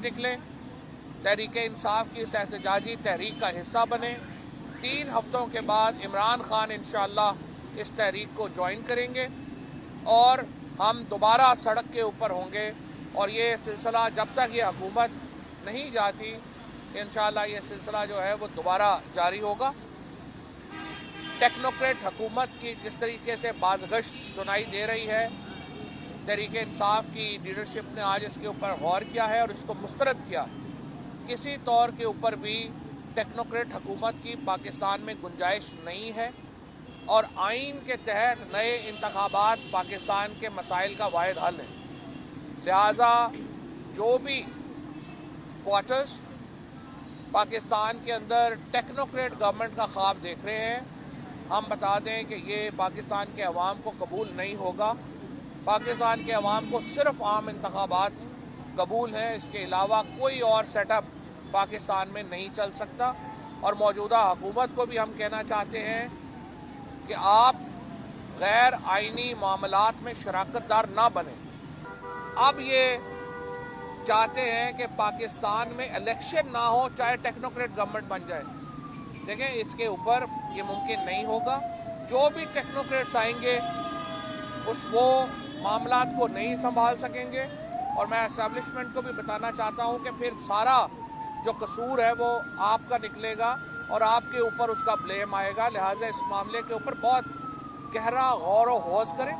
निकले, तहरीक इंसाफ की इस एहतजाजी तहरीक का हिस्सा बने। 3 हफ्तों के बाद इमरान खान इंशाअल्लाह इस तहरीक को ज्वाइन करेंगे और हम दोबारा सड़क के ऊपर होंगे। और ये सिलसिला जब तक ये हुकूमत नहीं जाती, इंशाअल्लाह ये सिलसिला जो है वो दोबारा जारी होगा। टेक्नोक्रेट हुकूमत की जिस तरीके से बाज़गश्त सुनाई दे रही है, तहरीक इंसाफ की लीडरशिप ने आज इसके ऊपर गौर किया है और इसको मुस्तरद किया। किसी तौर के ऊपर भी टेक्नोक्रेट हुकूमत की पाकिस्तान में गुंजाइश नहीं है और आइन के तहत नए इंतखाबात पाकिस्तान के मसाइल का वाहिद हल है। लिहाजा जो भी क्वार्टर्स पाकिस्तान के अंदर टेक्नोक्रेट गवर्नमेंट का ख्वाब देख रहे हैं, हम बता दें कि ये पाकिस्तान के अवाम को कबूल नहीं होगा। पाकिस्तान के अवाम को सिर्फ आम इंतखाबात कबूल है, इसके अलावा कोई और सेटअप पाकिस्तान में नहीं चल सकता। और मौजूदा हुकूमत को भी हम कहना चाहते हैं कि आप गैर आइनी मामलात में शराकतदार ना बने। अब ये चाहते हैं कि पाकिस्तान में इलेक्शन ना हो चाहे टेक्नोक्रेट गवर्नमेंट बन जाए। देखें, इसके ऊपर ये मुमकिन नहीं होगा। जो भी टेक्नोक्रेट्स आएंगे वो मामलात को नहीं संभाल सकेंगे। और मैं एस्टैब्लिशमेंट को भी बताना चाहता हूं कि फिर सारा जो कसूर है वो आपका निकलेगा और आपके ऊपर उसका ब्लेम आएगा। लिहाजा इस मामले के ऊपर बहुत गहरा गौर व गौज करें।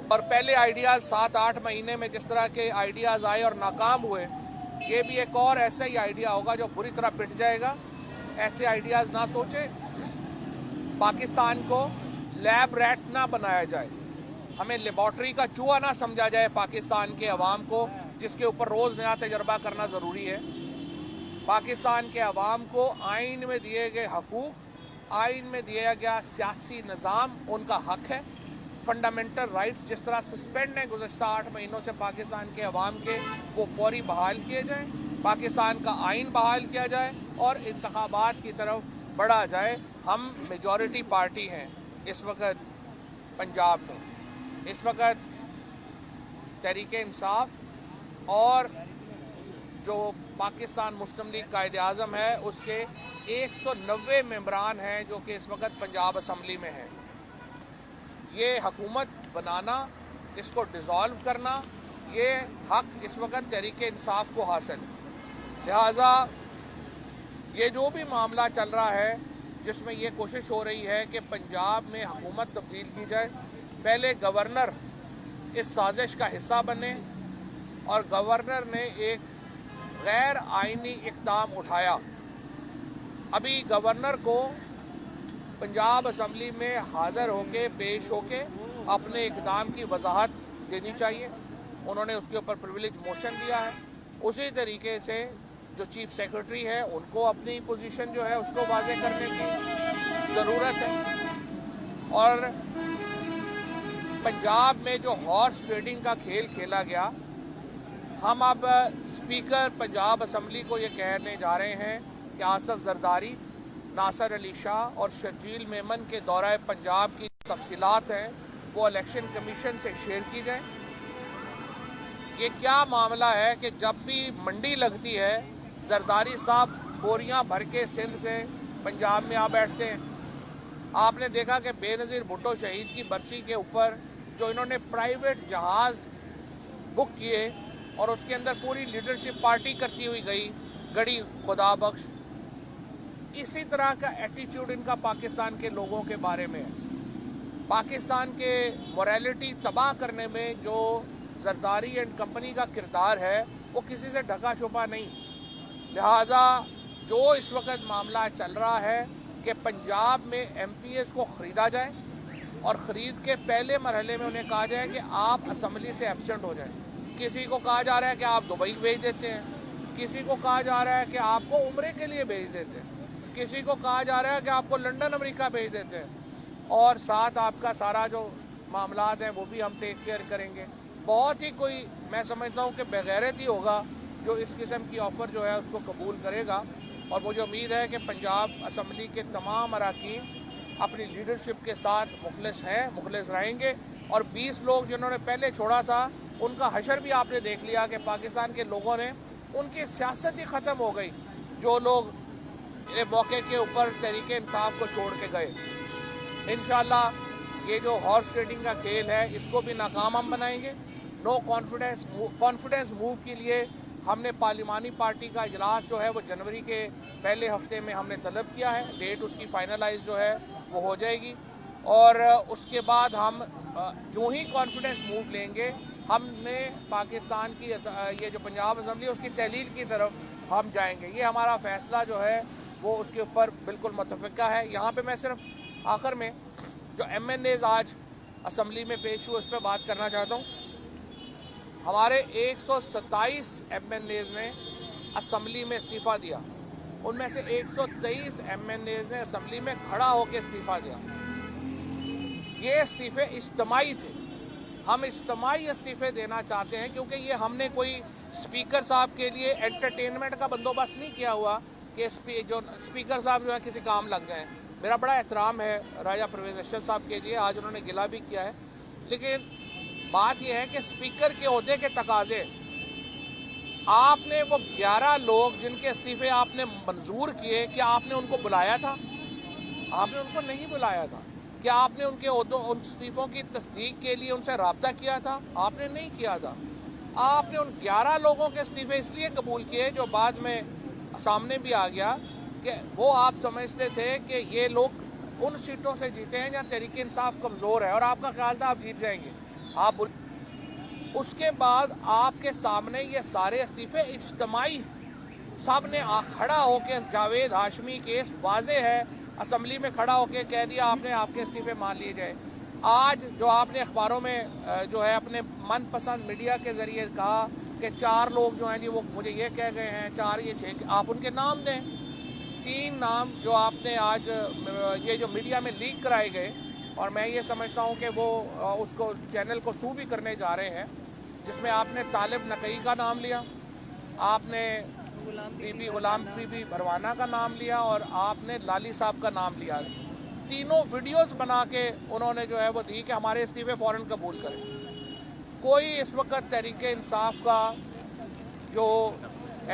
और पहले आइडियाज़ 7-8 महीने में जिस तरह के आइडियाज़ आए और नाकाम हुए, ये भी एक और ऐसा ही आइडिया होगा जो बुरी तरह पिट जाएगा। ऐसे आइडियाज़ ना सोचें। पाकिस्तान को लैब रैट ना बनाया जाए, हमें लेबॉर्ट्री का चूहा ना समझा जाए पाकिस्तान के अवाम को, जिसके ऊपर रोज़ नया तजर्बा करना ज़रूरी है। पाकिस्तान के अवाम को आइन में दिए गए हकूक़, आइन में दिया गया सियासी निज़ाम उनका हक है। फंडामेंटल राइट्स जिस तरह सस्पेंड हैं गुज़श्ता 8 महीनों से पाकिस्तान के अवाम के, वो फौरी बहाल किए जाएँ। पाकिस्तान का आइन बहाल किया जाए और इंतखाबात की तरफ बढ़ा जाए। हम मेजॉरिटी पार्टी हैं इस वक्त पंजाब में। इस वक्त तहरीक इंसाफ और जो पाकिस्तान मुस्लिम लीग कायद-ए-आज़म है उसके 190 मेंबरान हैं जो कि इस वक्त पंजाब असम्बली में हैं। ये हुकूमत बनाना, इसको डिसॉल्व करना, ये हक इस वक्त तहरीक इंसाफ को हासिल है। लिहाजा ये जो भी मामला चल रहा है जिसमें ये कोशिश हो रही है कि पंजाब में हुकूमत तब्दील की जाए, पहले गवर्नर इस साजिश का हिस्सा बने और गवर्नर ने एक गैर आइनी इक़दाम उठाया। अभी गवर्नर को पंजाब असम्बली में हाज़िर होके पेश होके अपने इक़दाम की वजाहत देनी चाहिए। उन्होंने उसके ऊपर प्रिविलेज मोशन दिया है। उसी तरीके से जो चीफ सेक्रेटरी है उनको अपनी पोजीशन जो है उसको वाज़ेह करने की ज़रूरत है। और पंजाब में जो हॉर्स ट्रेडिंग का खेल खेला गया, हम अब स्पीकर पंजाब असम्बली को ये कहने जा रहे हैं कि आसफ जरदारी, नासिर अली शाह और शर्जील मेमन के दौरे पंजाब की तफसीलात हैं वो इलेक्शन कमीशन से शेयर की जाए। ये क्या मामला है कि जब भी मंडी लगती है जरदारी साहब बोरियां भर के सिंध से पंजाब में आ बैठते हैं। आपने देखा कि बेनज़ीर भुट्टो शहीद की बरसी के ऊपर जो इन्होंने प्राइवेट जहाज़ बुक किए और उसके अंदर पूरी लीडरशिप पार्टी करती हुई गई, गड़ी खुदा बख्श। इसी तरह का एटीट्यूड इनका पाकिस्तान के लोगों के बारे में है। पाकिस्तान के मोरालिटी तबाह करने में जो जरदारी एंड कंपनी का किरदार है वो किसी से ढका छुपा नहीं। लिहाजा जो इस वक्त मामला चल रहा है कि पंजाब में MPs को ख़रीदा जाए और ख़रीद के पहले मरहले में उन्हें कहा जाए कि आप असम्बली से एब्सेंट हो जाएं। किसी को कहा जा रहा है कि आप दुबई भेज देते हैं, किसी को कहा जा रहा है कि आपको उम्रे के लिए भेज देते हैं, किसी को कहा जा रहा है कि आपको लंदन अमेरिका भेज देते हैं और साथ आपका सारा जो मामलात हैं वो भी हम टेक केयर करेंगे। बहुत ही कोई, मैं समझता हूँ कि बेगैरत ही होगा जो इस किस्म की ऑफ़र जो है उसको कबूल करेगा। और मुझे उम्मीद है कि पंजाब असम्बली के तमाम अरकान अपनी लीडरशिप के साथ मुखलिस हैं, मुखलिस रहेंगे। और 20 लोग जिन्होंने पहले छोड़ा था उनका हशर भी आपने देख लिया कि पाकिस्तान के लोगों ने उनकी सियासत ही ख़त्म हो गई। जो लोग ये मौके के ऊपर तहरीक इंसाफ को छोड़ के गए, इंशाल्लाह ये जो हॉर्स ट्रेडिंग का खेल है इसको भी नाकाम हम बनाएंगे। नो कॉन्फिडेंस मूव के लिए हमने पार्लिमानी पार्टी का इजलास जो है वो जनवरी के पहले हफ्ते में हमने तलब किया है। डेट उसकी फाइनलाइज जो है वो हो जाएगी और उसके बाद हम जो ही कॉन्फिडेंस मूव लेंगे, हमने पाकिस्तान की ये जो पंजाब असम्बली है उसकी तहलील की तरफ हम जाएंगे। ये हमारा फैसला जो है वो उसके ऊपर बिल्कुल मुतफ़िक़ा है। यहाँ पे मैं सिर्फ आखिर में जो MNAs आज असम्बली में पेश हुए उस पर बात करना चाहता हूँ। हमारे 127 MNAs ने असम्बली में इस्तीफ़ा दिया, उनमें से 123 MNAs ने असम्बली में खड़ा होकर इस्तीफ़ा दिया। ये इस्तीफ़े इज्तिमाई थे। हम इज्तिमाई इस्तीफ़े देना चाहते हैं क्योंकि ये हमने कोई स्पीकर साहब के लिए एंटरटेनमेंट का बंदोबस्त नहीं किया हुआ कि जो स्पीकर साहब जो है किसी काम लग जाएं। मेरा बड़ा एहतराम है राजा परवेज़ अशरफ साहब के लिए, आज उन्होंने गिला भी किया है, लेकिन बात यह है कि स्पीकर के ओहदे के तकाजे, आपने वो 11 लोग जिनके इस्तीफ़े आपने मंजूर किए, क्या आपने उनको बुलाया था? आपने उनको नहीं बुलाया था। क्या आपने उन इस्तीफ़ों की तस्दीक के लिए उनसे रब्ता किया था? आपने नहीं किया था। आपने उन 11 लोगों के इस्तीफ़े इसलिए कबूल किए जो बाद में सामने भी आ गया कि वो आप समझते थे कि ये लोग उन सीटों से जीते हैं जहाँ तहरीक इंसाफ कमज़ोर है और आपका ख्याल था आप जीत जाएंगे। उसके बाद आपके सामने ये सारे इस्तीफ़े इज्तिमाई, सब ने खड़ा होकर, जावेद हाशमी केस वाज़े है, असम्बली में खड़ा होकर कह दिया आपने आपके इस्तीफ़े मान लिए जाए। आज जो आपने अखबारों में जो है अपने मनपसंद मीडिया के ज़रिए कहा कि 4 लोग जो हैं जी वो मुझे ये कह गए हैं, 4 ये 6, आप उनके नाम दें। 3 नाम जो आपने आज ये जो मीडिया में लीक कराए गए, और मैं ये समझता हूँ कि वो उसको चैनल को सू भी करने जा रहे हैं, जिसमें आपने तालिब नकई का नाम लिया, आपने गुलाम बीबी भरवाना का नाम लिया और आपने लाली साहब का नाम लिया। तीनों वीडियोस बना के उन्होंने जो है वो दी कि हमारे इस्तीफ़े फ़ौरन कबूल करें। कोई इस वक्त तहरीक इंसाफ का जो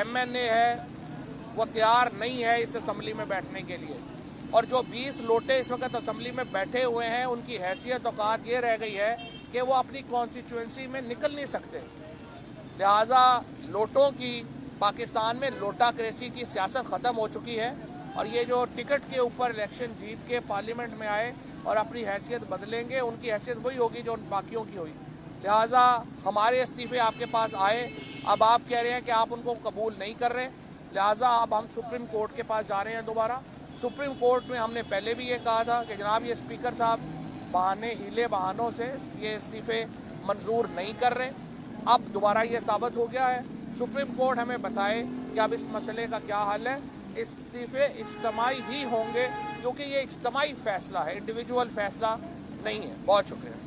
MNA है वो तैयार नहीं है इस असम्बली में बैठने के लिए, और जो 20 लोटे इस वक्त असम्बली में बैठे हुए हैं उनकी हैसियत औकात ये रह गई है कि वो अपनी कॉन्स्टिट्यूंसी में निकल नहीं सकते। लिहाजा लोटों की, पाकिस्तान में लोटाक्रेसी की सियासत ख़त्म हो चुकी है और ये जो टिकट के ऊपर इलेक्शन जीत के पार्लियामेंट में आए और अपनी हैसियत बदलेंगे, उनकी हैसियत वही होगी जो उन बाकियों की हुई। लिहाजा हमारे इस्तीफ़े आपके पास आए, अब आप कह रहे हैं कि आप उनको कबूल नहीं कर रहे, लिहाजा अब हम सुप्रीम कोर्ट के पास जा रहे हैं दोबारा। सुप्रीम कोर्ट में हमने पहले भी ये कहा था कि जनाब ये स्पीकर साहब हीले बहानों से ये इस्तीफ़े मंजूर नहीं कर रहे। अब दोबारा ये साबित हो गया है। सुप्रीम कोर्ट हमें बताए कि अब इस मसले का क्या हल है। इस्तीफ़े इज्तिमाई ही होंगे क्योंकि ये इज्तिमाई फ़ैसला है, इंडिविजुअल फ़ैसला नहीं है। बहुत शुक्रिया।